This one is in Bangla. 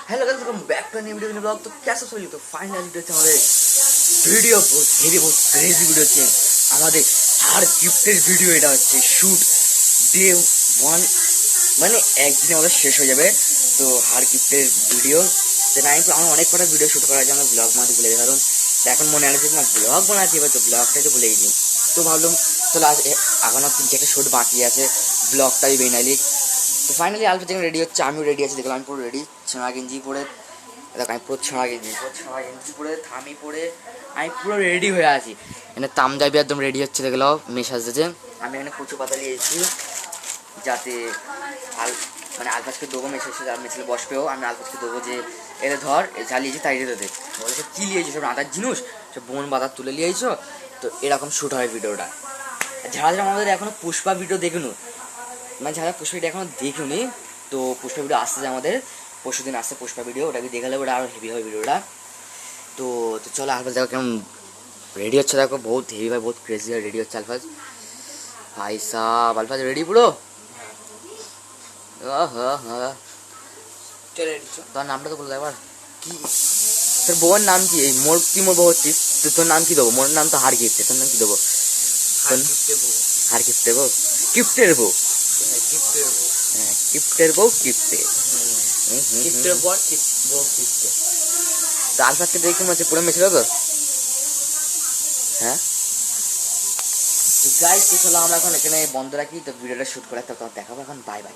Hello guys, welcome back to new video blog. तो कैसे सो तो फाइनली वीडियो हमारे ভিডিও বহুত হেভি বহুত ক্রেজি ভিডিও হচ্ছে আমাদের হার গিফটের ভিডিও। এটা হচ্ছে শুট ডে 1, মানে একদিনে আমাদের শেষ হয়ে যাবে। তো হার গিফটের ভিডিও আমার অনেক কটা ভিডিও শুট করার জন্য ব্লগ বানাতে ভুলে গেছি, কারণ এখন মনে হচ্ছে না ব্লগ বানাতে হবে, তো ব্লগটাই তো ভুলে গেছি। তো ভাবলাম চলো আজ এখনো 3-4টা শুট বাকি আছে, ব্লগটাই বেনালি। তো ফাইনালি আলফা যেখানে রেডি হচ্ছে, আমিও রেডি আছি। দেখলাম আমি পুরো রেডি, ছেঁড়া গেঞ্জি পরে, দেখো আমি পুরো ছেঁড়া গেঞ্জি পরে থামি পরে আমি পুরো রেডি হয়ে আছি। এখানে তামজাবি একদম রেডি হচ্ছে, দেখলাম মেশ আসছে। আমি এখানে কচু পাতা নিয়ে এসেছি যাতে মানে আলফাজকে দেবো, মেশে এসে মেশে বসবেও। আমি আলফাজকে দেবো যে এদের ধর জ্বালিয়েছি তাই রেতে দে, বলেছে কী লিয়েছি সব রাঁধার জিনিস, সব বোন বাজার তুলে লিয়েছো। তো এরকম শ্যুট হয় ভিডিওটা। যারা যারা আমাদের এখনও পুষ্পা ভিডিও দেখুন, মানে যারা পুষ্পা ভিডিও এখনও দেখুনি, তো পুষ্পা ভিডিও আসছে আমাদের পরশু দিন আসছে পুষ্পা ভিডিও, ওটাকে দেখালে ওটা আরও হেভি হয় ভিডিওটা। তো তো চলো আলফাজ দেখো কেমন রেডি হচ্ছে, দেখো বহুত হেভি ভাই, বহুত ক্রেজি হয় রেডি হচ্ছে আলফাজ। ভাই সাহ আলফাজ রেডি পুরো। হ্যাঁ তোর নামটা তো বললো একবার, কি তোর বউয়ের নাম কি? মোর কি মোর বউ হচ্ছিস, তোর নাম কি দেবো? মোর নাম তো হার গিফট, তোর নাম কি দেবো? হার গিফট দেবো, গিফটের বউ। হ্যাঁ গিফটের বউ গিফটে। তো আলফাজকে দেখে মনে হচ্ছে পুরো মেশে তো। হ্যাঁ গাইস, তো চলো আমরা এখন এখানে বন্ধ রাখি, তো ভিডিওটা শ্যুট করে তো দেখাবো এখন। Bye bye.